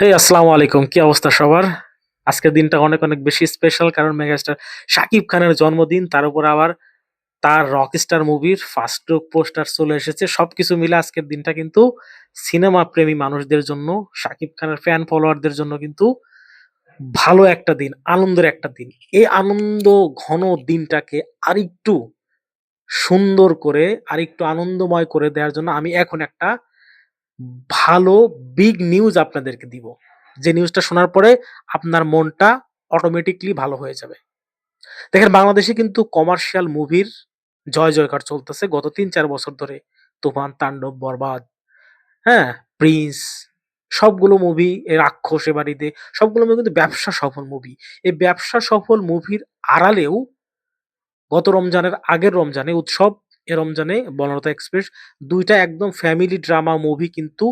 হেই আসসালামু আলাইকুম, কি অবস্থা সবার? আজকের দিনটা অনেক অনেক বেশি স্পেশাল, কারণ মেগাস্টার শাকিব খানের জন্মদিন। তার উপর আবার তার রকস্টার মুভির ফার্স্ট লুক পোস্টার চলে এসেছে। সবকিছু মিলে আজকের দিনটা কিন্তু সিনেমা প্রেমী মানুষদের জন্য, শাকিব খানের ফ্যান ফলোয়ারদের জন্য কিন্তু ভালো একটা দিন, আনন্দের একটা দিন। এই আনন্দ ঘন দিনটাকে আরেকটু সুন্দর করে, আরেকটু আনন্দময় করে দেওয়ার জন্য আমি এখন একটা ভালো বিগ নিউজ আপনাদেরকে দিব। যে নিউজটা শোনার পরে আপনার মনটা অটোমেটিকলি ভালো হয়ে যাবে। দেখেন, বাংলাদেশে কিন্তু কমার্শিয়াল মুভির জয় জয়কার চলতেছে গত ৩-৪ বছর ধরে। তুফান, তাণ্ডব, বরবাদ, হ্যাঁ? প্রিন্স, সবগুলো মুভি, এ রাক্ষস, এ বাড়িতে, সবগুলো মুভি কিন্তু ব্যবসা সফল মুভি। এই ব্যবসা সফল মুভির আড়ালেও গত রমজানের আগের রমজানে উৎসব, এ রমজানে বনলতা এক্সপ্রেস, ২ টা একদম ফ্যামিলি ড্রামা মুভি কিন্তু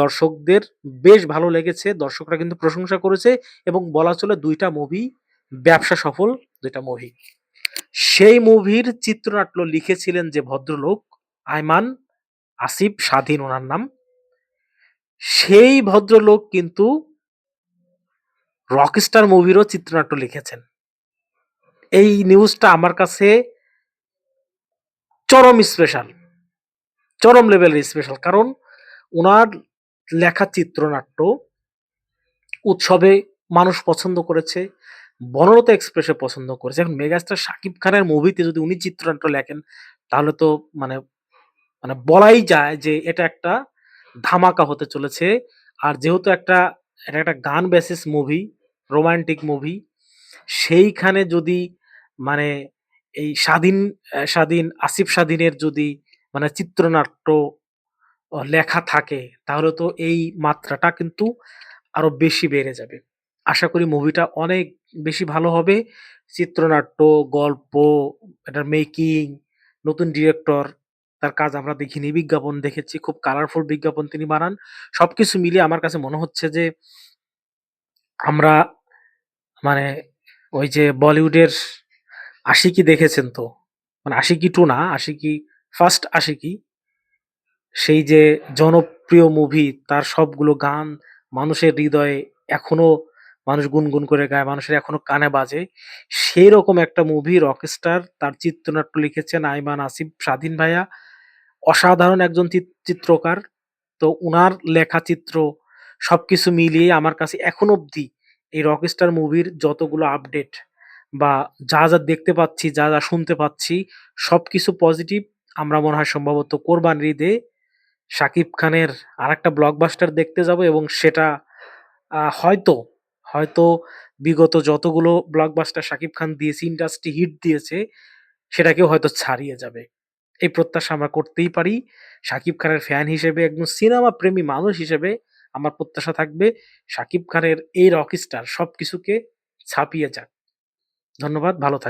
দর্শকদের বেশ ভালো লেগেছে। দর্শকরা কিন্তু প্রশংসা করেছে এবং বলা চলে ২ টা মুভি ব্যবসা সফল ২ টা মুভি। সেই মুভির চিত্রনাট্য লিখেছিলেন যে ভদ্রলোক, আয়মান আসিফ স্বাধীন উনার নাম। সেই ভদ্রলোক কিন্তু রকস্টার মুভিরও চিত্রনাট্য লিখেছেন। এই নিউজটা আমার কাছে চরম স্পেশাল। চরম লেভেলের স্পেশাল, কারণ উনার লেখা চিত্রনাট্য উৎসবে মানুষ পছন্দ করেছে, বনলতা এক্সপ্রেসে পছন্দ করেছে। এখন মেগাস্টার শাকিব খানের মুভিতে যদি উনি চিত্রনাট্য লেখেন, তাহলে তো মানে মানে বলাই যায় যে এটা একটা ধামাকা হতে চলেছে। আর যেহেতু এটা একটা গান বেসিস মুভি, রোমান্টিক মুভি, সেইখানে যদি মানে এই স্বাধীন আসিফ স্বাধীনের যদি চিত্রনাট্য লেখা থাকে, তাহলে তো এই মাত্রাটা কিন্তু আরো বেশি বেড়ে যাবে। আশা করি মুভিটা অনেক বেশি ভালো হবে। চিত্রনাট্য, গল্প, এটার মেকিং, নতুন ডিরেক্টর, তার কাজ আমরা দেখিনি, বিজ্ঞাপন দেখেছি, খুব কালারফুল বিজ্ঞাপন তিনি বানান। সবকিছু মিলিয়ে আমার কাছে মনে হচ্ছে যে আমরা মানে ওই যে বলিউডের 'আশিকি' দেখেছেন তো? 'আশিকি 2' না, 'আশিকি' ফার্স্ট 'আশিকি', সেই যে জনপ্রিয় মুভি, তার সবগুলো গান মানুষের হৃদয়ে এখনো মানুষ গুনগুন করে গায়, মানুষের এখনো কানে বাজে। সেইরকম একটা মুভি রকস্টার, তার চিত্রনাট্য লিখেছেন আইমান আসিফ স্বাধীন ভাইয়া। অসাধারণ একজন চিত্রকার। তো উনার লেখা চিত্র সবকিছু মিলিয়ে আমার কাছে এখন অবধি এই রকস্টার মুভির যতগুলো আপডেট বা যা দেখতে পাচ্ছি, যা শুনতে পাচ্ছি, সবকিছু পজিটিভ। আমরা মনে হয় সম্ভবত কোরবানির ঈদে শাকিব খানের আরেকটা ব্লকবাস্টার দেখতে যাবো, এবং সেটা হয়তো হয়তো বিগত যতগুলো ব্লকবাস্টার শাকিব খান দিয়েছে, ইন্ডাস্ট্রি হিট দিয়েছে, সেটাকেও হয়তো ছাড়িয়ে যাবে। এই প্রত্যাশা আমরা করতেই পারি। শাকিব খানের ফ্যান হিসেবে, একজন সিনেমা প্রেমী মানুষ হিসেবে আমার প্রত্যাশা থাকবে শাকিব খানের এই রকস্টার সবকিছুকে ছাপিয়ে যাক। ধন্যবাদ, ভালো থাকবেন।